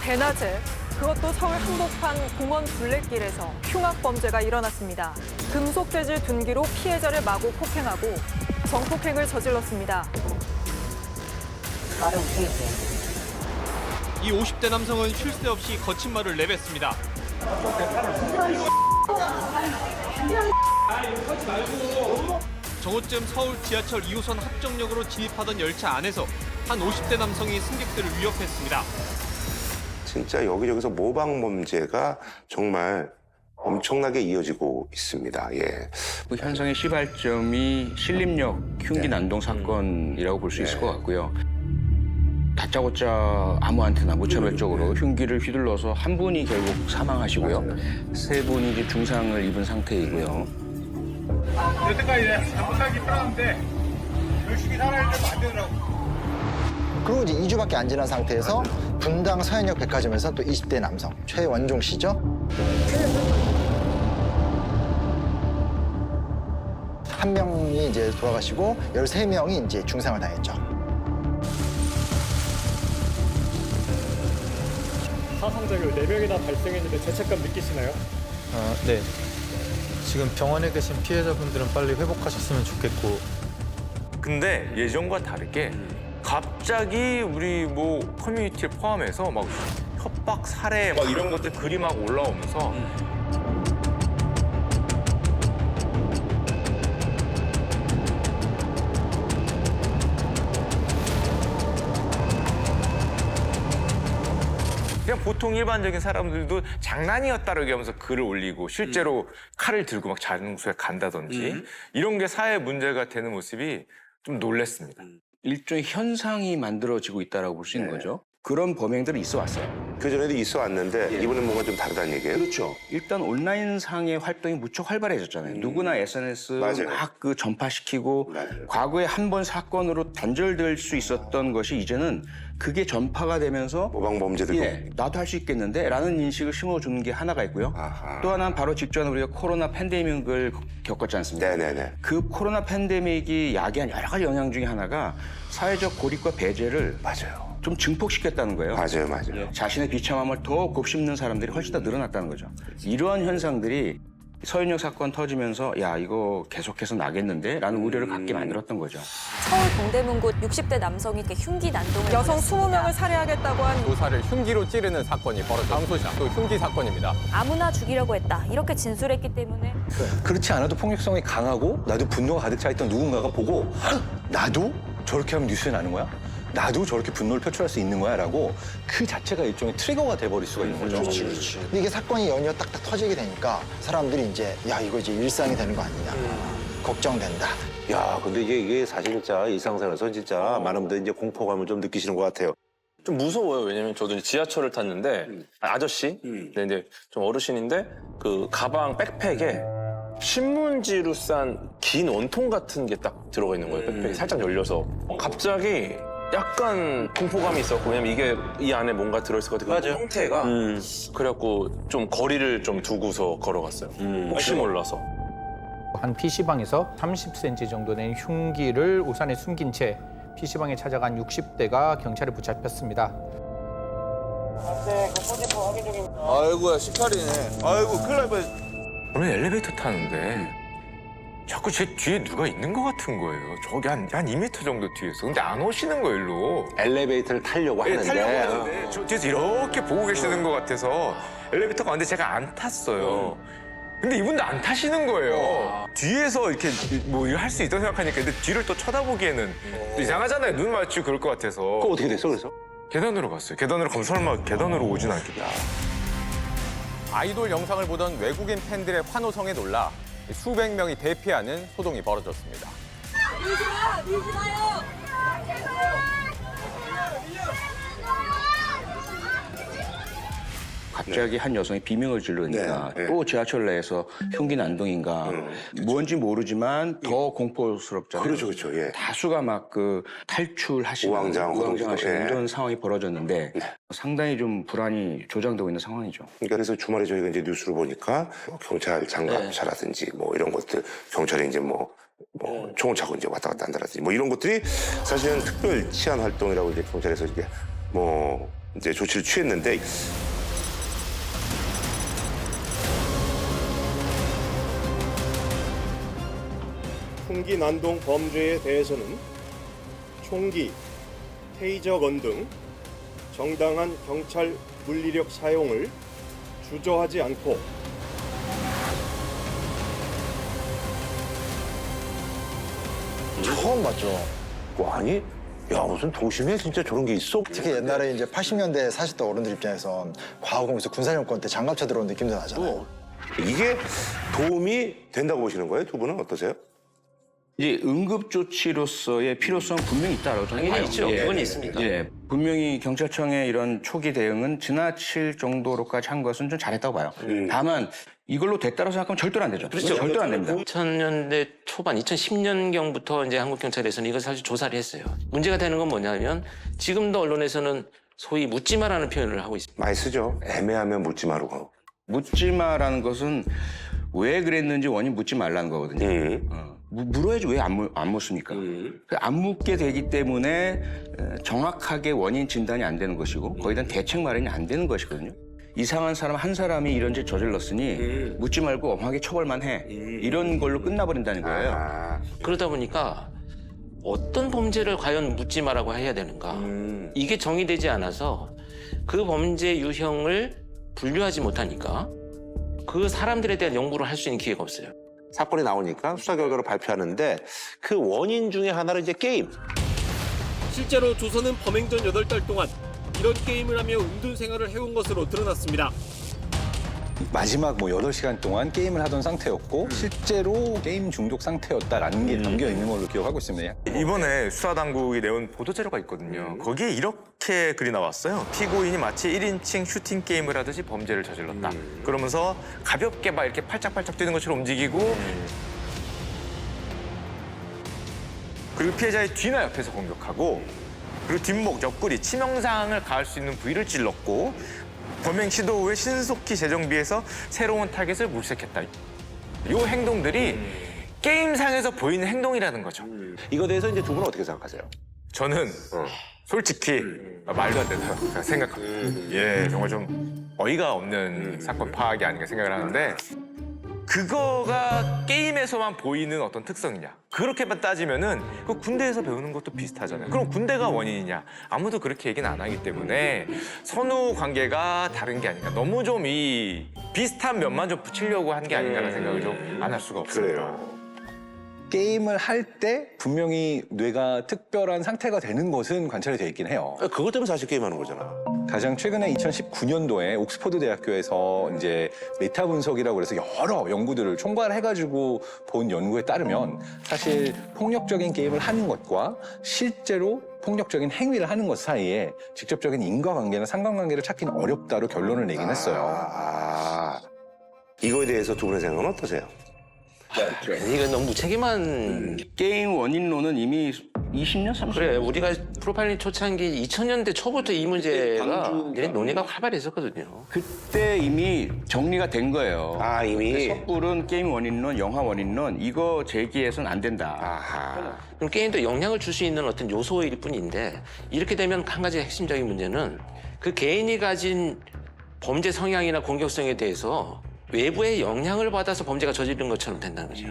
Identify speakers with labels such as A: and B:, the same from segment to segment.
A: 대낮에 그것도 서울 한복판 공원 둘레길에서 흉악 범죄가 일어났습니다. 금속 재질 둔기로 피해자를 마구 폭행하고 정폭행을 저질렀습니다.
B: 이 50대 남성은 쉴 새 없이 거친 말을 내뱉습니다. 정오쯤 서울 지하철 2호선 합정역으로 진입하던 열차 안에서 한 50대 남성이 승객들을 위협했습니다.
C: 진짜 여기저기서 모방 범죄가 정말 엄청나게 이어지고 있습니다. 예.
D: 그 현상의 시발점이 신림역 흉기 난동 사건이라고 볼 수 있을 것 같고요. 다짜고짜 아무한테나 무차별적으로 흉기를 휘둘러서 한 분이 결국 사망하시고요. 세 분이 이제 중상을 입은 상태이고요.
E: 여태까지 잘못하기 편한데 열심히 살아야 좀 만들더라고.
F: 그리고 이제 2주밖에 안 지난 상태에서 분당 서현역 백화점에서 또 20대 남성 최원종 씨죠. 한 명이 이제 돌아가시고 13명이 이제 중상을 당했죠.
G: 사상자가 4명이나 발생했는데 죄책감 느끼시나요?
H: 네. 지금 병원에 계신 피해자분들은 빨리 회복하셨으면 좋겠고.
I: 근데 예전과 다르게 갑자기 우리 뭐 커뮤니티를 포함해서 막 협박, 살해 막 이런 것들 글이 막 올라오면서 그냥 보통 일반적인 사람들도 장난이었다라고 하면서 글을 올리고 실제로 칼을 들고 막 장소에 간다든지 이런 게 사회 문제가 되는 모습이 좀 놀랐습니다.
D: 일종의 현상이 만들어지고 있다고 볼 수 있는 거죠. 그런 범행들은 있어 왔어요.
C: 그전에도 있어 왔는데 이번엔 뭔가 좀 다르다는 얘기예요?
D: 그렇죠. 일단 온라인상의 활동이 무척 활발해졌잖아요. 누구나 SNS
C: 맞아요.
D: 막 그 전파시키고
C: 맞아요.
D: 과거에 한 번 사건으로 단절될 수 있었던 것이 이제는 그게 전파가 되면서
C: 모방 범죄들도
D: 나도 할 수 있겠는데? 라는 인식을 심어주는 게 하나가 있고요.
C: 아하.
D: 또 하나는 바로 직전에 우리가 코로나 팬데믹을 겪었지 않습니까?
C: 네네네.
D: 그 코로나 팬데믹이 야기한 여러 가지 영향 중에 하나가 사회적 고립과 배제를
C: 맞아요.
D: 좀 증폭시켰다는 거예요.
C: 맞아요.
D: 자신의 비참함을 더 곱씹는 사람들이 훨씬 더 늘어났다는 거죠. 이러한 현상들이 서현역 사건 터지면서 야 이거 계속해서 나겠는데? 라는 우려를 갖게 만들었던 거죠.
J: 서울 동대문구 60대 남성이 이렇게 흉기 난동을
A: 여성
J: 벌였습니다.
A: 20명을 살해하겠다고 한
K: 교사를 흉기로 찌르는 사건이 벌어졌습니다. 다음 소식 또 흉기 사건입니다.
J: 아무나 죽이려고 했다. 이렇게 진술했기 때문에
L: 그렇지 않아도 폭력성이 강하고 나도 분노가 가득 차 있던 누군가가 보고 "헉, 나도 저렇게 하면 뉴스에 나는 거야? 나도 저렇게 분노를 표출할 수 있는 거야? 라고 그 자체가 일종의 트리거가 돼버릴 수가 있는 거죠.
F: 그렇지. 근데 이게 사건이 연이어 딱딱 터지게 되니까 사람들이 이제 야 이거 이제 일상이 되는 거 아니냐. 걱정된다.
C: 야, 근데 이게 사실 진짜 일상생활에서 진짜 많은 분들이 이제 공포감을 좀 느끼시는 것 같아요.
M: 좀 무서워요. 왜냐면 저도 지하철을 탔는데 아저씨, 근데 이제 좀 어르신인데 그 가방 백팩에 신문지로 싼 긴 원통 같은 게 딱 들어가 있는 거예요. 백팩이 살짝 열려서 갑자기 약간 공포감이 있었고 왜냐면 이게 이 안에 뭔가 들어있을 것 같아요. 맞아요. 형태가 그래갖고 좀 거리를 좀 두고서 걸어갔어요. 혹시 몰라서.
H: 한 PC방에서 30cm 정도 되는 흉기를 우산에 숨긴 채 PC방에 찾아간 60대가 경찰에 붙잡혔습니다.
E: 아이고야 18이네. 아이고 큰일 날 뻔.
I: 오늘 엘리베이터 타는데 자꾸 제 뒤에 누가 있는 것 같은 거예요. 저기 한 2m 정도 뒤에서. 근데 안 오시는 거예요, 일로.
C: 엘리베이터를 타려고 하는데.
I: 타려고 하는데 저 뒤에서 이렇게 보고 계시는 것 같아서 엘리베이터가 왔는데 제가 안 탔어요. 근데 이분도 안 타시는 거예요. 뒤에서 이렇게 뭐 할 수 있다고 생각하니까 근데 뒤를 또 쳐다보기에는 또 이상하잖아요. 눈 마주치고 그럴 것 같아서.
C: 그거 어떻게 됐어, 그래서?
I: 계단으로 갔어요. 계단으로 가면 설마 계단으로 오진 않겠다.
K: 아이돌 영상을 보던 외국인 팬들의 환호성에 놀라 수백 명이 대피하는 소동이 벌어졌습니다.
D: 갑자기 한 여성이 비명을 지르니까 또 지하철 내에서 흉기 난동인가 뭔지 모르지만 더 공포스럽잖아요.
C: 그렇죠. 예.
D: 다수가 막 그 탈출하시는 우왕좌왕하시는 이런 상황이 벌어졌는데 상당히 좀 불안이 조장되고 있는 상황이죠.
C: 그러니까 그래서 주말에 저희가 이제 뉴스를 보니까 뭐 경찰 장갑차라든지 뭐 이런 것들 경찰이 이제 뭐 총을 차고 이제 왔다 갔다 한다라든지 뭐 이런 것들이 사실은 특별 치안 활동이라고 이제 경찰에서 이제 뭐 이제 조치를 취했는데
G: 흉기 난동 범죄에 대해서는 총기, 테이저건 등 정당한 경찰 물리력 사용을 주저하지 않고
F: 처음 봤죠.
C: 아니 야 무슨 도심에 진짜 저런 게 있어?
F: 특히 옛날에 이제 80년대에 사셨던 어른들 입장에선 과거공에서 군사정권 때 장갑차 들어온 느낌도 나잖아요.
C: 이게 도움이 된다고 보시는 거예요? 두 분은 어떠세요?
D: 이제 응급조치로서의 필요성 분명히 있다고 저는 봐요.
M: 있죠. 그건 있습니다.
D: 예, 분명히 경찰청의 이런 초기 대응은 지나칠 정도로까지 한 것은 좀 잘했다고 봐요. 다만 이걸로 됐다고 생각하면 절대로 안 되죠.
M: 그렇죠.
D: 절대로 안 됩니다.
M: 2000년대 초반, 2010년경부터 이제 한국경찰에서는 이걸 사실 조사를 했어요. 문제가 되는 건 뭐냐면 지금도 언론에서는 소위 묻지마라는 표현을 하고 있습니다.
C: 많이 쓰죠. 애매하면 묻지 마라고.
D: 묻지 마라는 것은 왜 그랬는지 원인 묻지 말라는 거거든요. 물어야지 왜 안 묻습니까? 안 묻게 되기 때문에 정확하게 원인 진단이 안 되는 것이고 거기에 대한 대책 마련이 안 되는 것이거든요. 이상한 사람 한 사람이 이런 짓 저질렀으니 묻지 말고 엄하게 처벌만 해. 이런 걸로 끝나버린다는 거예요.
M: 그러다 보니까 어떤 범죄를 과연 묻지마라고 해야 되는가. 이게 정의되지 않아서 그 범죄 유형을 분류하지 못하니까 그 사람들에 대한 연구를 할 수 있는 기회가 없어요.
C: 사건이 나오니까 수사 결과를 발표하는데 그 원인 중에 하나는 이제 게임.
G: 실제로 조선은 범행 전 8달 동안 이런 게임을 하며 은둔 생활을 해온 것으로 드러났습니다.
L: 마지막 8시간 동안 게임을 하던 상태였고 실제로 게임 중독 상태였다라는 게 담겨 있는 걸로 기억하고 있습니다.
I: 이번에 수사당국이 내온 보도자료가 있거든요. 거기에 이렇게 글이 나왔어요. 피고인이 마치 1인칭 슈팅 게임을 하듯이 범죄를 저질렀다. 그러면서 가볍게 막 이렇게 팔짝팔짝 뛰는 것처럼 움직이고 그리고 피해자의 뒤나 옆에서 공격하고 그리고 뒷목, 옆구리, 치명상을 가할 수 있는 부위를 찔렀고 범행 시도 후에 신속히 재정비해서 새로운 타겟을 물색했다. 이 행동들이 게임상에서 보이는 행동이라는 거죠.
C: 이거에 대해서 이제 두 분은 어떻게 생각하세요?
I: 저는 솔직히 말도 안 된다고 생각합니다. 예, 정말 좀 어이가 없는 사건 파악이 아닌가 생각을 하는데 그거가 게임에서만 보이는 어떤 특성이냐. 그렇게만 따지면은 그 군대에서 배우는 것도 비슷하잖아요. 그럼 군대가 원인이냐. 아무도 그렇게 얘기는 안 하기 때문에 선후 관계가 다른 게 아닌가. 너무 좀 이 비슷한 면만 좀 붙이려고 한 게 아닌가라는 생각을 좀 안 할 수가 없어요.
C: 그래요.
L: 게임을 할 때 분명히 뇌가 특별한 상태가 되는 것은 관찰이 돼 있긴 해요.
C: 그것 때문에 사실 게임하는 거잖아.
L: 가장 최근에 2019년도에 옥스퍼드 대학교에서 이제 메타 분석이라고 해서 여러 연구들을 총괄해가지고 본 연구에 따르면 사실 폭력적인 게임을 하는 것과 실제로 폭력적인 행위를 하는 것 사이에 직접적인 인과관계나 상관관계를 찾기는 어렵다로 결론을 내긴 했어요.
C: 이거에 대해서 두 분의 생각은 어떠세요?
M: 이건 너무 무책임한
D: 게임 원인론은 이미 20년, 30년.
M: 그래, 우리가 프로파일링 초창기 2000년대 초부터 이 문제가 논의가 활발했었거든요.
D: 그때 이미 정리가 된 거예요.
C: 이미?
D: 섣불은 게임 원인론, 영화 원인론 이거 제기해서는 안 된다.
M: 그럼 게임도 영향을 줄 수 있는 어떤 요소일 뿐인데 이렇게 되면 한 가지 핵심적인 문제는 그 개인이 가진 범죄 성향이나 공격성에 대해서 외부의 영향을 받아서 범죄가 저지른 것처럼 된다는 거죠.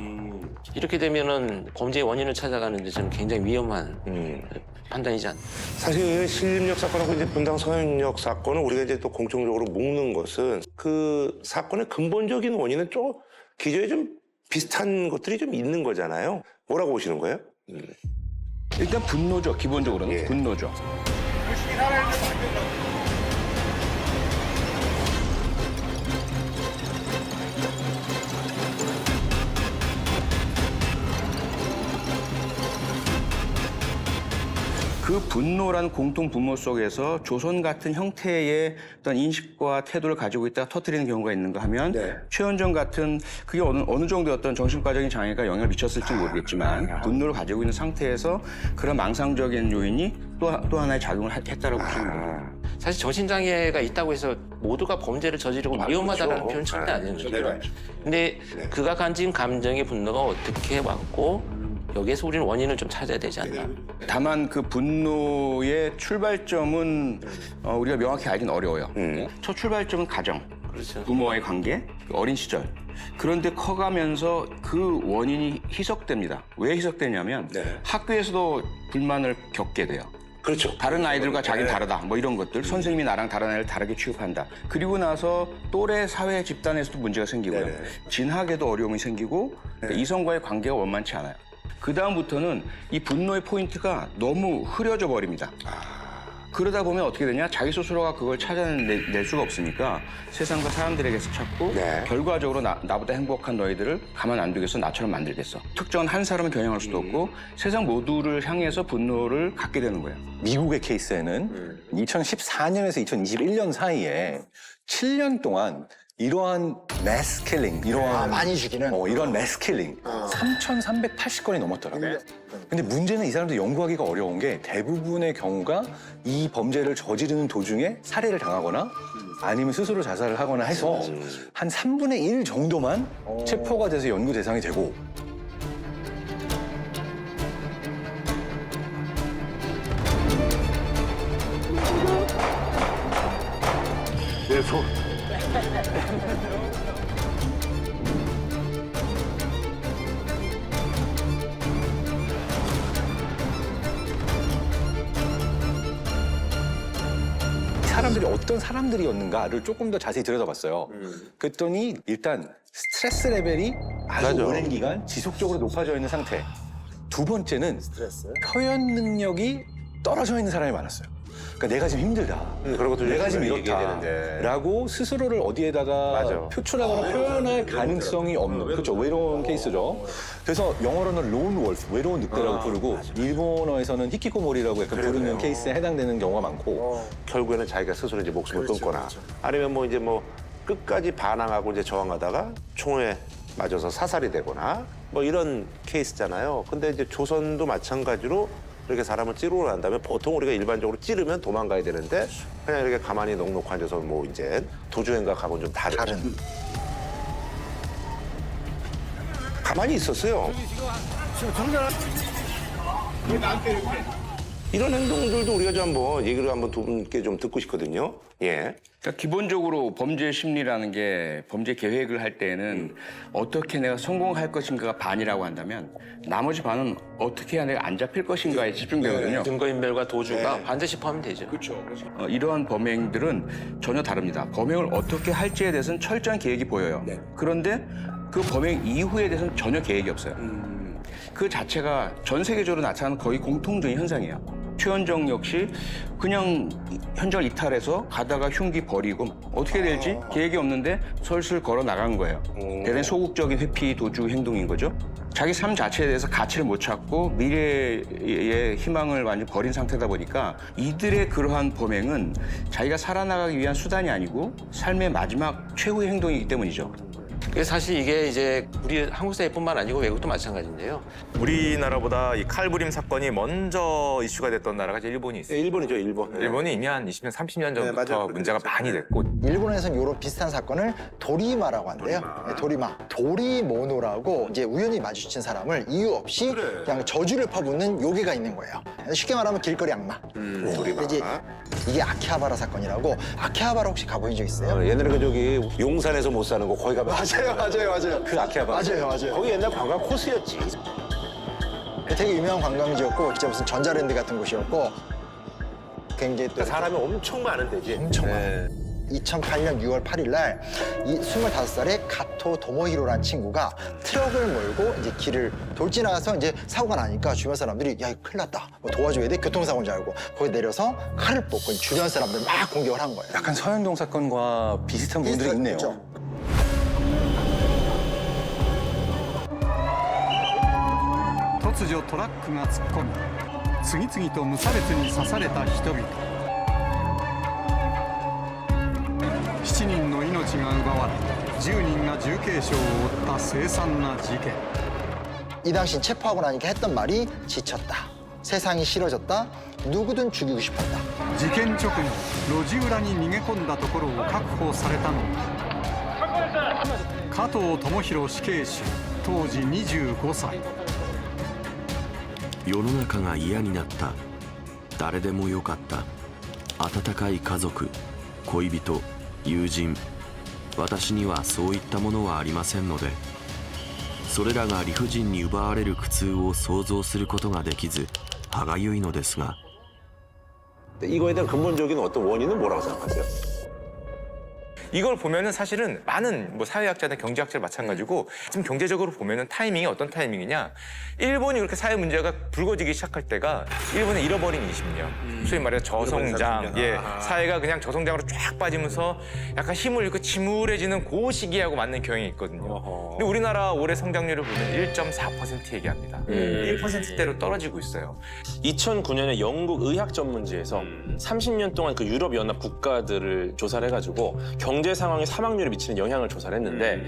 M: 이렇게 되면은 범죄의 원인을 찾아가는 데 저는 굉장히 위험한 판단이지 않나.
C: 사실 신림역 사건하고 이제 분당 서현역 사건을 우리가 이제 또 공통적으로 묶는 것은 그 사건의 근본적인 원인은 좀 기저에 좀 비슷한 것들이 좀 있는 거잖아요. 뭐라고 보시는 거예요?
D: 일단 분노죠. 기본적으로는 분노죠. 그 분노라는 공통 분모 속에서 조선 같은 형태의 어떤 인식과 태도를 가지고 있다가 터뜨리는 경우가 있는가 하면 최현정 같은 그게 어느 정도의 어떤 정신과적인 장애가 영향을 미쳤을지 모르겠지만 분노를 가지고 있는 상태에서 그런 망상적인 요인이 또 하나의 작용을 했다라고 보시는 겁니다.
M: 사실 정신장애가 있다고 해서 모두가 범죄를 저지르고 위험하다는 표현은 절대 아니에요. 근데 그가 가진 감정의 분노가 어떻게 왔고 여기에서 우리는 원인을 좀 찾아야 되지 않나.
D: 다만 그 분노의 출발점은 우리가 명확히 알긴 어려워요. 첫 출발점은 가정, 부모와의 관계, 어린 시절. 그런데 커가면서 그 원인이 희석됩니다. 왜 희석되냐면 학교에서도 불만을 겪게 돼요.
C: 그렇죠.
D: 다른 아이들과 자기는 다르다. 뭐 이런 것들. 선생님이 나랑 다른 아이를 다르게 취급한다. 그리고 나서 또래 사회 집단에서도 문제가 생기고요. 진학에도 어려움이 생기고 그러니까 이성과의 관계가 원만치 않아요. 그 다음부터는 이 분노의 포인트가 너무 흐려져 버립니다. 그러다 보면 어떻게 되냐? 자기 스스로가 그걸 찾아낼 수가 없으니까 세상과 사람들에게서 찾고 결과적으로 나보다 행복한 너희들을 가만 안 두겠어. 나처럼 만들겠어. 특정한 한 사람을 겨냥할 수도 없고 세상 모두를 향해서 분노를 갖게 되는 거예요.
L: 미국의 케이스에는 2014년에서 2021년 사이에 7년 동안 이러한 매스 킬링, 이러한
F: 많이 죽이는
L: 이런 매스 킬링 3,380건이 넘었더라고요. 근데 문제는 이 사람들 연구하기가 어려운 게 대부분의 경우가 이 범죄를 저지르는 도중에 살해를 당하거나 아니면 스스로 자살을 하거나 해서 한 3분의 1 정도만 체포가 돼서 연구 대상이 되고 사람들이 어떤 사람들이었는가를 조금 더 자세히 들여다봤어요. 그랬더니 일단 스트레스 레벨이 아주 오랜 기간 지속적으로 높아져 있는 상태. 두 번째는 표현 능력이 떨어져 있는 사람이 많았어요. 그러니까 내가 지금 힘들다.
C: 그런 것도
L: 내가 지금
C: 얘기해야 되는데.
L: 이렇다라고 스스로를 어디에다가 표출하거나 표현할 가능성이 없는 그렇죠. 외로운 케이스죠. 그래서 영어로는 론 월프, 외로운 늑대라고 부르고 일본어에서는 히키코모리라고 약간 부르는 케이스에 해당되는 경우가 많고
C: 결국에는 자기가 스스로 이제 목숨을 끊거나 아니면 뭐 이제 뭐 끝까지 반항하고 이제 저항하다가 총에 맞아서 사살이 되거나 뭐 이런 케이스잖아요. 근데 이제 조선도 마찬가지로 이렇게 사람을 찌르고 난 다음에 보통 우리가 일반적으로 찌르면 도망가야 되는데 그냥 이렇게 가만히 넋놓고 앉아서 뭐 이제 도주행각하고는 좀 다른. 가만히 있었어요. 이런 행동들도 우리가 좀 한번 얘기를 한번 두 분께 좀 듣고 싶거든요. 예.
D: 그러니까 기본적으로 범죄 심리라는 게 범죄 계획을 할 때는 어떻게 내가 성공할 것인가가 반이라고 한다면 나머지 반은 어떻게 해야 내가 안 잡힐 것인가에 집중되거든요.
M: 증거인멸과 도주가 반드시 포함되죠.
D: 그렇죠. 이러한 범행들은 전혀 다릅니다. 범행을 어떻게 할지에 대해서는 철저한 계획이 보여요. 그런데 그 범행 이후에 대해서는 전혀 계획이 없어요. 그 자체가 전 세계적으로 나타나는 거의 공통적인 현상이에요. 최현정 역시 그냥 현장을 이탈해서 가다가 흉기 버리고 어떻게 될지 계획이 없는데 설술 걸어 나간 거예요. 대단히 소극적인 회피 도주 행동인 거죠. 자기 삶 자체에 대해서 가치를 못 찾고 미래의 희망을 완전히 버린 상태다 보니까 이들의 그러한 범행은 자기가 살아나가기 위한 수단이 아니고 삶의 마지막 최후의 행동이기 때문이죠.
M: 사실 이게 이제 우리 한국 사회뿐만 아니고 외국도 마찬가지인데요.
I: 우리나라보다 이 칼부림 사건이 먼저 이슈가 됐던 나라가 이제 일본이 있어요.
C: 일본이죠, 일본.
I: 일본이 이미 한 20년, 30년 전부터 문제가 많이 됐고
F: 일본에서는 이런 비슷한 사건을 도리마라고 한대요. 도리마. 도리모노라고 이제 우연히 마주친 사람을 이유 없이 그냥 저주를 퍼붓는 요괴가 있는 거예요. 쉽게 말하면 길거리 악마.
C: 도리마.
F: 이제 이게 아키하바라 사건이라고. 아키하바라 혹시 가보신 적 있어요?
C: 옛날에 그 저기 용산에서 못 사는 거 거기 가면
F: 맞아요.
C: 그 아키하바라.
F: 맞아요.
C: 거기 옛날 관광 코스였지.
F: 되게 유명한 관광지였고 진짜 무슨 전자랜드 같은 곳이었고 굉장히 또
C: 사람이 엄청 많은 데지.
F: 엄청 많아요. 2008년 6월 8일 날 이 25살의 가토 도모히로라는 친구가 트럭을 몰고 이제 길을 돌지나가서 이제 사고가 나니까 주변 사람들이 야 이거 큰일 났다 뭐 도와줘야 돼 교통사고인 줄 알고 거기 내려서 칼을 뽑고 주변 사람들 막 공격을 한 거예요.
L: 약간 서현동 사건과 비슷한 부분들이 있네요.
F: 그렇죠.
N: 突如トラックが突っ込み次々と無差別に刺された人々7人の命が奪われ10人が重軽傷を負った凄惨な事件
F: 이 당시 체포하고 나니까 했던 말이 지쳤다. 세상이 싫어졌다. 누구든 죽이고 싶었다.
N: 事件直後路地裏に逃げ込んだところを確保されたのが加藤智大死刑囚当時25歳
O: 世の中が嫌になった。誰でもよかった。温かい家族、恋人、友人。私にはそういったものはありませんので、それらが理不尽に奪われる苦痛を想像することができず歯がゆいのですが。
C: 이거에 대한 근본적인 어떤 원인은 뭐라고 생각하세요?
I: 이걸 보면은 사실은 많은 뭐 사회학자나 경제학자들 마찬가지고 지금 경제적으로 보면은 타이밍이 어떤 타이밍이냐, 일본이 그렇게 사회 문제가 불거지기 시작할 때가 일본의 잃어버린 20년, 소위 말해서 저성장, 예, 사회가 그냥 저성장으로 쫙 빠지면서 약간 힘을 잃고 침울해지는 그 시기하고 맞는 경향이 있거든요. 근데 우리나라 올해 성장률을 보면 1.4% 얘기합니다. 1%대로 떨어지고 있어요.
M: 2009년에 영국 의학 전문지에서 30년 동안 그 유럽 연합 국가들을 조사를 해가지고 경제 상황에 사망률에 미치는 영향을 조사를 했는데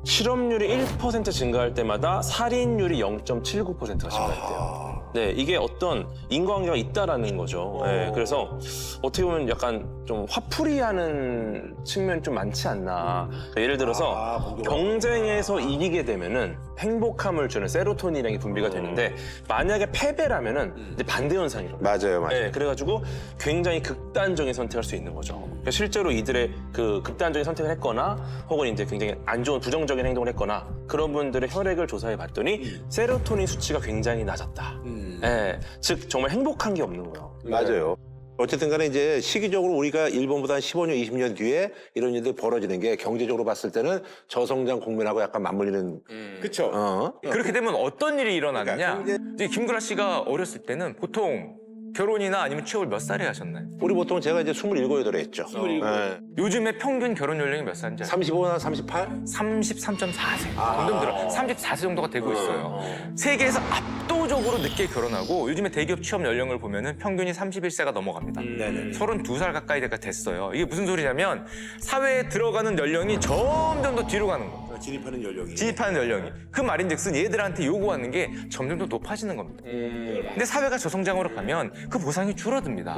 M: 실업률이 1% 증가할 때마다 살인율이 0.79%가 증가했대요. 네, 이게 어떤 인과관계가 있다라는 거죠. 네, 그래서 어떻게 보면 약간 좀 화풀이하는 측면이 좀 많지 않나. 예를 들어서 경쟁에서 이기게 되면은 행복함을 주는 세로토닌이 분비가 되는데 만약에 패배라면은 이제 반대 현상이라고.
C: 맞아요, 맞아요.
M: 네, 그래가지고 굉장히 극단적인 선택을 할 수 있는 거죠. 그러니까 실제로 이들의 그 극단적인 선택을 했거나 혹은 이제 굉장히 안 좋은 부정적인 행동을 했거나 그런 분들의 혈액을 조사해 봤더니 세로토닌 수치가 굉장히 낮았다. 네, 즉 정말 행복한 게 없는 거예요.
C: 맞아요. 어쨌든 간에 이제 시기적으로 우리가 일본보다 한 15년, 20년 뒤에 이런 일들이 벌어지는 게 경제적으로 봤을 때는 저성장 국면하고 약간 맞물리는.
I: 그렇죠. 그렇게 되면 어떤 일이 일어나느냐. 이제 김구라 씨가 어렸을 때는 보통 결혼이나 아니면 취업을 몇 살에 하셨나요?
C: 우리 보통 제가 이제 27, 8에 했죠.
I: 27.
C: 네.
I: 요즘에 평균 결혼 연령이 몇 살인지 아세요?
C: 35나 38?
I: 33.4세. 점점 들어. 34세 정도가 되고 있어요. 세계에서 압도적으로 늦게 결혼하고 요즘에 대기업 취업 연령을 보면은 평균이 31세가 넘어갑니다. 32살 가까이 됐어요. 이게 무슨 소리냐면 사회에 들어가는 연령이 점점 더 뒤로 가는 거예요.
C: 진입하는 연령이.
I: 진입하는 연령이. 그 말인즉슨 얘들한테 요구하는 게 점점 더 높아지는 겁니다. 근데 사회가 저성장으로 가면 그 보상이 줄어듭니다.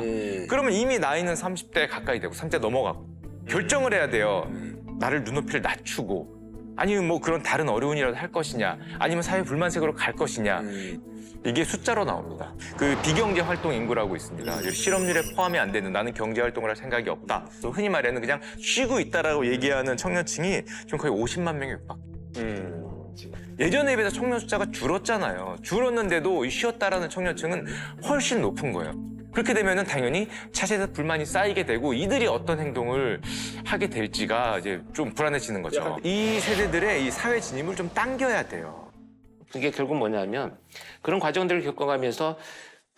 I: 그러면 이미 나이는 30대 가까이 되고 30대 넘어가고 결정을 해야 돼요. 나를 눈높이를 낮추고 아니면 뭐 그런 다른 어려운 일이라도 할 것이냐 아니면 사회 불만색으로 갈 것이냐 이게 숫자로 나옵니다. 그 비경제 활동 인구라고 있습니다. 실업률에 포함이 안 되는 나는 경제 활동을 할 생각이 없다. 또 흔히 말하는 그냥 쉬고 있다라고 얘기하는 청년층이 지금 거의 50만 명에 육박. 예전에 비해서 청년 숫자가 줄었잖아요. 줄었는데도 이 쉬었다라는 청년층은 훨씬 높은 거예요. 그렇게 되면은 당연히 차세대 불만이 쌓이게 되고 이들이 어떤 행동을 하게 될지가 이제 좀 불안해지는 거죠. 이 세대들의 이 사회 진입을 좀 당겨야 돼요.
P: 그게 결국 뭐냐면 그런 과정들을 겪어가면서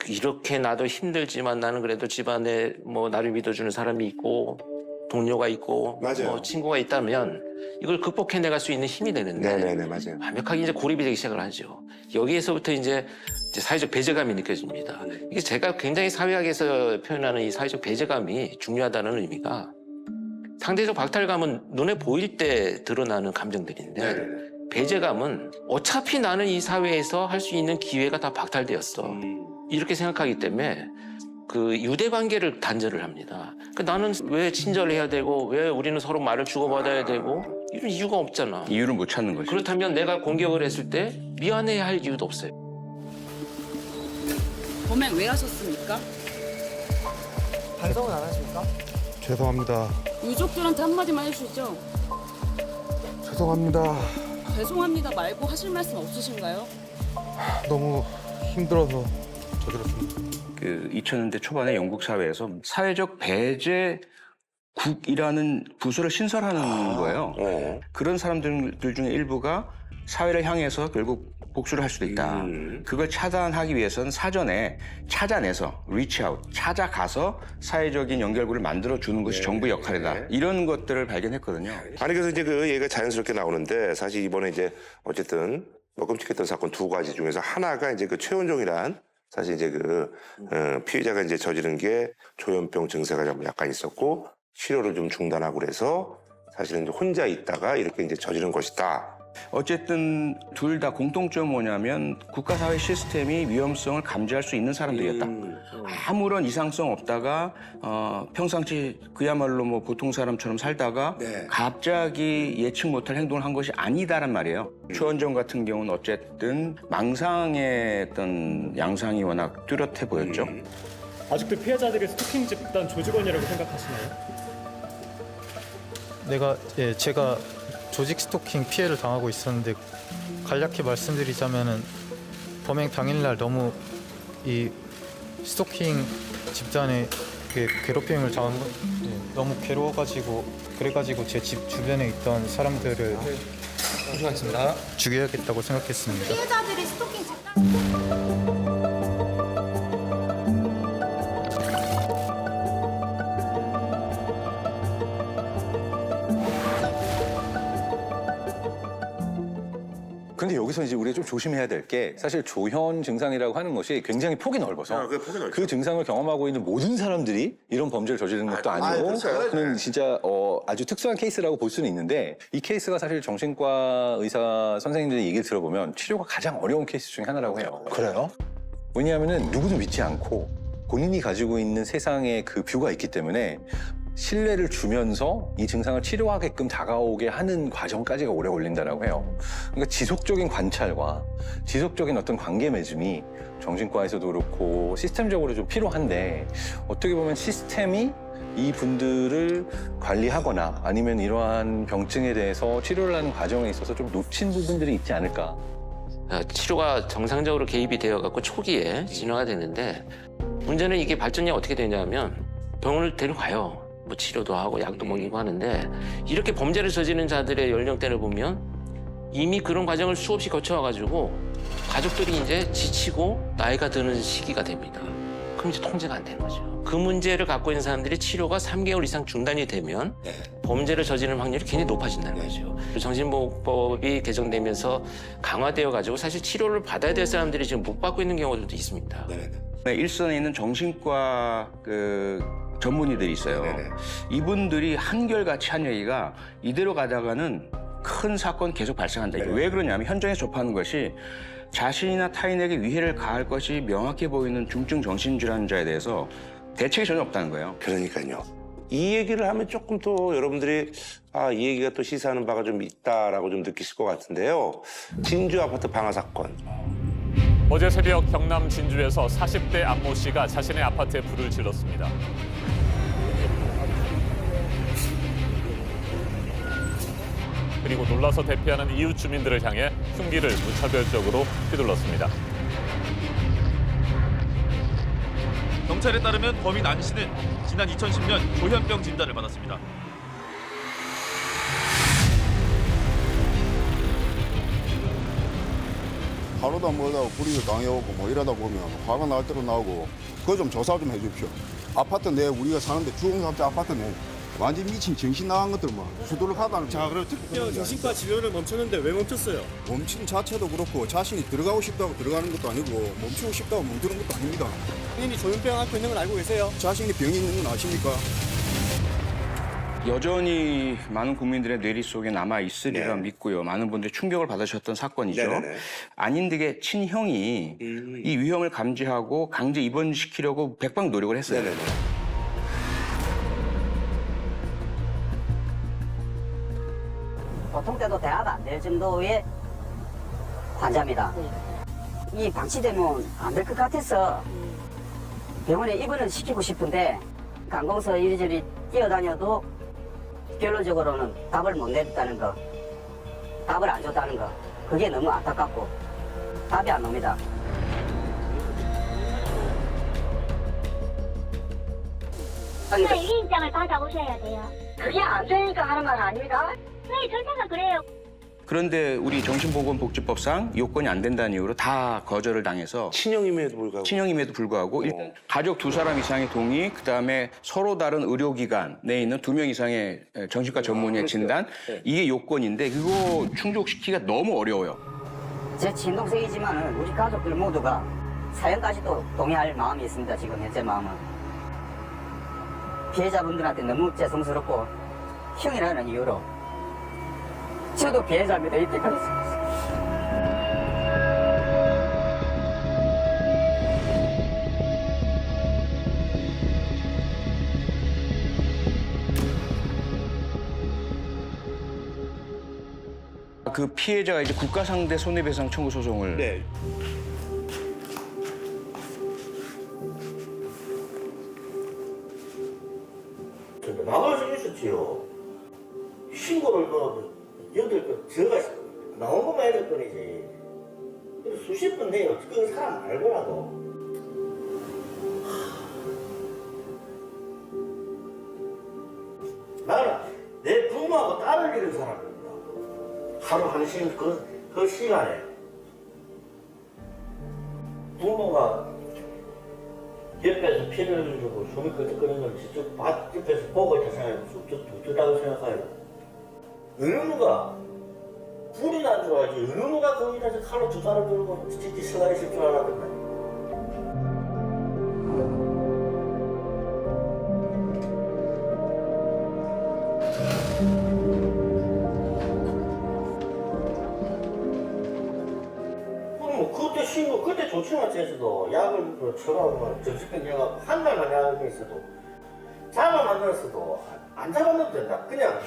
P: 이렇게 나도 힘들지만 나는 그래도 집안에 뭐 나를 믿어주는 사람이 있고 동료가 있고 뭐 친구가 있다면 이걸 극복해 나갈 수 있는 힘이 되는데
C: 네네네, 맞아요.
P: 완벽하게 이제 고립이 되기 시작을 하죠. 여기에서부터 이제 사회적 배제감이 느껴집니다. 이게 제가 굉장히 사회학에서 표현하는 이 사회적 배제감이 중요하다는 의미가 상대적 박탈감은 눈에 보일 때 드러나는 감정들인데 배제감은 어차피 나는 이 사회에서 할 수 있는 기회가 다 박탈되었어. 이렇게 생각하기 때문에 그 유대 관계를 단절을 합니다. 나는 왜 친절해야 되고 왜 우리는 서로 말을 주고받아야 되고 이런 이유가 없잖아.
D: 이유를 못 찾는 거죠.
P: 그렇다면 내가 공격을 했을 때 미안해야 할 이유도 없어요.
Q: 범행 왜 하셨습니까?
F: 반성은 안 하십니까?
R: 죄송합니다.
Q: 유족들한테 한마디만 해주시죠.
R: 죄송합니다.
Q: 죄송합니다 말고 하실 말씀 없으신가요?
R: 너무 힘들어서 저질렀습니다.
D: 그 2000년대 초반에 영국 사회에서 사회적 배제국이라는 부서를 신설하는 거예요. 그런 사람들 중에 일부가 사회를 향해서 결국 복수를 할 수도 있다. 그걸 차단하기 위해서는 사전에 찾아내서 reach out, 찾아가서 사회적인 연결고리를 만들어주는 것이 정부 역할이다. 이런 것들을 발견했거든요.
C: 아니 그래서 이제 그 얘기가 자연스럽게 나오는데 사실 이번에 이제 어쨌든 끔찍했던 사건 두 가지 중에서 하나가 이제 그 최원종이란 사실 이제 그 피해자가 이제 저지른 게 조현병 증세가 좀 약간 있었고 치료를 좀 중단하고 그래서 사실은 이제 혼자 있다가 이렇게 이제 저지른 것이다.
D: 어쨌든 둘 다 공통점은 뭐냐면 국가사회 시스템이 위험성을 감지할 수 있는 사람들이었다. 아무런 이상성 없다가 평상시 그야말로 뭐 보통 사람처럼 살다가 갑자기 예측 못할 행동을 한 것이 아니다란 말이에요. 최원정 같은 경우는 어쨌든 망상의 어떤 양상이 워낙 뚜렷해 보였죠.
S: 아직도 피해자들이 스토킹 집단 조직원이라고 생각하시나요?
T: 제가 조직 스토킹 피해를 당하고 있었는데 간략히 말씀드리자면은 범행 당일날 너무 이 스토킹 집단의 괴롭힘을 당한 거 너무 괴로워가지고 그래가지고 제 집 주변에 있던 사람들을 죽여야겠다고 생각했습니다.
U: 피해자들이 스토킹 집단
L: 근데 여기서 이제 우리가 좀 조심해야 될 게 사실 조현 증상이라고 하는 것이 굉장히 폭이 넓어서 그 증상을 경험하고 있는 모든 사람들이 이런 범죄를 저지르는 것도 아니고 그는 진짜 아주 특수한 케이스라고 볼 수는 있는데 이 케이스가 사실 정신과 의사 선생님들의 얘기를 들어보면 치료가 가장 어려운 케이스 중에 하나라고 해요.
F: 그래요?
L: 왜냐하면 누구도 믿지 않고 본인이 가지고 있는 세상의 그 뷰가 있기 때문에 신뢰를 주면서 이 증상을 치료하게끔 다가오게 하는 과정까지가 오래 걸린다고 해요. 그러니까 지속적인 관찰과 지속적인 어떤 관계 맺음이 정신과에서도 그렇고 시스템적으로 좀 필요한데 어떻게 보면 시스템이 이 분들을 관리하거나 아니면 이러한 병증에 대해서 치료를 하는 과정에 있어서 좀 놓친 부분들이 있지 않을까.
P: 치료가 정상적으로 개입이 되어갖고 초기에 진화가 되는데 문제는 이게 발전이 어떻게 되냐면 병원을 데려가요. 뭐 치료도 하고 약도 먹이고 하는데 이렇게 범죄를 저지른 자들의 연령대를 보면 이미 그런 과정을 수없이 거쳐와가지고 가족들이 이제 지치고 나이가 드는 시기가 됩니다. 그럼 이제 통제가 안 되는 거죠. 그 문제를 갖고 있는 사람들이 치료가 3개월 이상 중단이 되면 범죄를 저지르는 확률이 굉장히 높아진다는 거죠. 정신보호법이 개정되면서 강화되어가지고 사실 치료를 받아야 될 사람들이 지금 못 받고 있는 경우들도 있습니다.
D: 일선에 있는 정신과 전문의들이 있어요. 이분들이 한결같이 한 얘기가 이대로 가다가는 큰 사건 계속 발생한다. 이게 왜 그러냐면 현장에 접하는 것이 자신이나 타인에게 위해를 가할 것이 명확해 보이는 중증 정신질환자에 대해서 대책이 전혀 없다는 거예요.
C: 그러니까요. 이 얘기를 하면 조금 또 여러분들이 이 얘기가 또 시사하는 바가 좀 있다라고 좀 느끼실 것 같은데요. 진주 아파트 방화 사건.
V: 어제 새벽 경남 진주에서 40대 안모 씨가 자신의 아파트에 불을 질렀습니다. 그리고 놀라서 대피하는 이웃 주민들을 향해 흉기를 무차별적으로 휘둘렀습니다.
W: 경찰에 따르면 범인 안 씨는 지난 2010년 조현병 진단을 받았습니다.
X: 하루도 멀다고 불이익을 당해오고 뭐 이러다 보면 화가 날 때도 나오고 그거 좀 조사 좀 해주십시오. 아파트 내 우리가 사는데 주공사업자 아파트 내 완전 미친 정신 나간 것들만 수두룩하다는.
G: 자, 그럼 특별 정신과 진료를 멈췄는데 왜 멈췄어요?
X: 멈춘 자체도 그렇고 자신이 들어가고 싶다고 들어가는 것도 아니고 멈추고 싶다고 멈추는 것도 아닙니다.
G: 본인이 조현병 앓고 있는 건 알고 계세요?
X: 자신이 병이 있는 건 아십니까?
D: 여전히 많은 국민들의 뇌리 속에 남아있으리라 믿고요. 많은 분들이 충격을 받으셨던 사건이죠. 안인득의 친형이 이 위험을 감지하고 강제 입원시키려고 백방 노력을 했어요.
Y: 보통 때도 대화가 안 될 정도의 환자입니다. 이 방치되면 안 될 것 같아서 병원에 입원을 시키고 싶은데 관공서 이리저리 뛰어다녀도 결론적으로는 답을 못 내줬다는 거, 답을 안 줬다는 거, 그게 너무 안타깝고 답이 안 옵니다.
U: 윤리인장을 받아오셔야 돼요.
Y: 그게 안 되니까 하는 말 아닙니다.
U: 네, 절차가 그래요.
D: 그런데 우리 정신보건복지법상 요건이 안 된다는 이유로 다 거절을 당해서 친형임에도 불구하고 일단 가족 2사람 이상의 동의, 그다음에 서로 다른 의료기관에 있는 2명 이상의 정신과 전문의의 진단, 이게 요건인데 그거 충족시키기가 너무 어려워요.
Y: 제 친동생이지만 우리 가족들 모두가 사형까지도 동의할 마음이 있습니다. 지금 현재 마음은. 피해자분들한테 너무 죄송스럽고 형이라는 이유로 저도 피해자입니다. 이때까지.
D: 그 피해자가 이제 국가 상대 손해배상 청구 소송을
C: 네.
A: 나갈 수 있었지요. 신고를 여덟 건 제가 나온 것만 해줄 뿐이지. 수십 번 해요. 그 사람 말고라도. 나는 내 부모하고 딸을 잃은 사람입니다. 하루 한시간 그 시간에 부모가 옆에서 피를 흘리고 숨이 끄적거리는 걸 직접 옆에서 보고 있다 생각하면 쑥쑥하다고 생각해요. 어느 누가 불이 난 줄 알지 어느 누가 거기다서 칼로 두 달을 들고 진짜 서가 있을 줄 알았던데. 그때 신고 그때 조치만 해서도 약을 처방하면 정신병 약을 한 달만 약을 있어도 잡아 만들었어도 안 잡아넣어도 된다. 그냥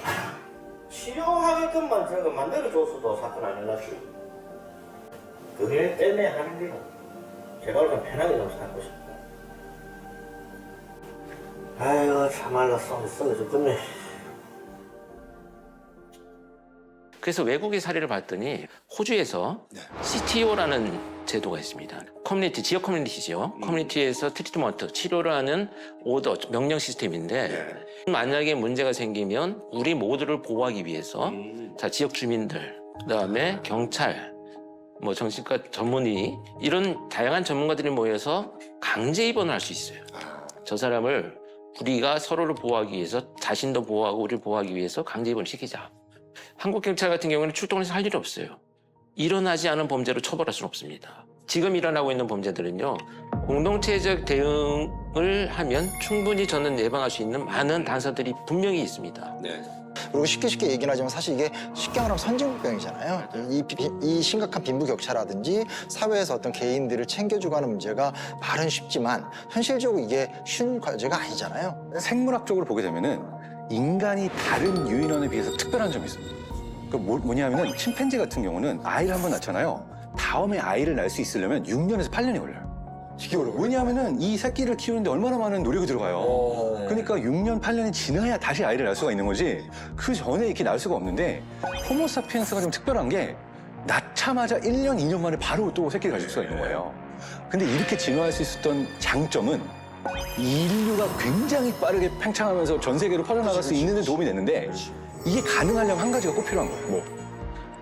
A: 치료하게끔만 저거 만들어줬어도 사건 아니었지. 그게 때문에 하는 게요. 제가 좀 편하게 좀 살고 싶다. 아이고 참말로 썩어 죽겠네.
P: 그래서 외국의 사례를 봤더니 호주에서 CTO라는 제도가 있습니다. 커뮤니티, 지역 커뮤니티죠. 커뮤니티에서 트리트먼트, 치료를 하는 오더, 명령 시스템인데 만약에 문제가 생기면 우리 모두를 보호하기 위해서 자, 지역 주민들, 그다음에 경찰, 뭐 정신과 전문의 이런 다양한 전문가들이 모여서 강제 입원을 할 수 있어요. 저 사람을 우리가 서로를 보호하기 위해서 자신도 보호하고 우리를 보호하기 위해서 강제 입원을 시키자. 한국 경찰 같은 경우는 출동해서 할 일이 없어요. 일어나지 않은 범죄로 처벌할 수는 없습니다. 지금 일어나고 있는 범죄들은요, 공동체적 대응을 하면 충분히 저는 예방할 수 있는 많은 단서들이 분명히 있습니다.
F: 그리고 쉽게 얘기는 하지만 사실 이게 쉽게 말하면 선진국병이잖아요. 이 심각한 빈부격차라든지 사회에서 어떤 개인들을 챙겨주고 하는 문제가 말은 쉽지만 현실적으로 이게 쉬운 과제가 아니잖아요.
L: 생물학적으로 보게 되면은 인간이 다른 유인원에 비해서 특별한 점이 있습니다. 그 뭐냐면은 침팬지 같은 경우는 아이를 한번 낳잖아요. 다음에 아이를 낳을 수 있으려면 6년에서 8년이 걸려요. 왜냐하면은 이 새끼를 키우는데 얼마나 많은 노력이 들어가요. 그러니까 6년, 8년이 지나야 다시 아이를 낳을 수가 있는 거지 그 전에 이렇게 낳을 수가 없는데 호모사피엔스가 좀 특별한 게 낳자마자 1년, 2년 만에 바로 또 새끼를 가질 수가 있는 거예요. 근데 이렇게 진화할 수 있었던 장점은 인류가 굉장히 빠르게 팽창하면서 전 세계로 퍼져나갈 수 있는 데 도움이 됐는데 이게 가능하려면 한 가지가 꼭 필요한 거예요.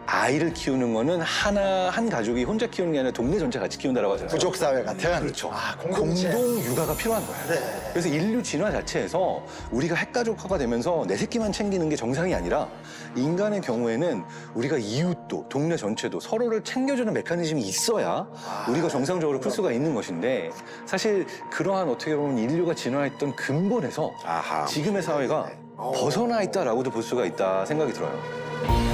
L: 아이를 키우는 거는 한 가족이 혼자 키우는 게 아니라 동네 전체 같이 키운다라고 하잖아요.
F: 부족사회 같은.
L: 그렇죠.
F: 공동체.
L: 공동 육아가 필요한 거예요. 그래서 인류 진화 자체에서 우리가 핵가족화가 되면서 내 새끼만 챙기는 게 정상이 아니라 인간의 경우에는 우리가 이웃도 동네 전체도 서로를 챙겨주는 메커니즘이 있어야 우리가 정상적으로 클 수가 있는 것인데 사실 그러한 어떻게 보면 인류가 진화했던 근본에서 지금의 사회가 벗어나 있다라고도 볼 수가 있다 생각이 들어요.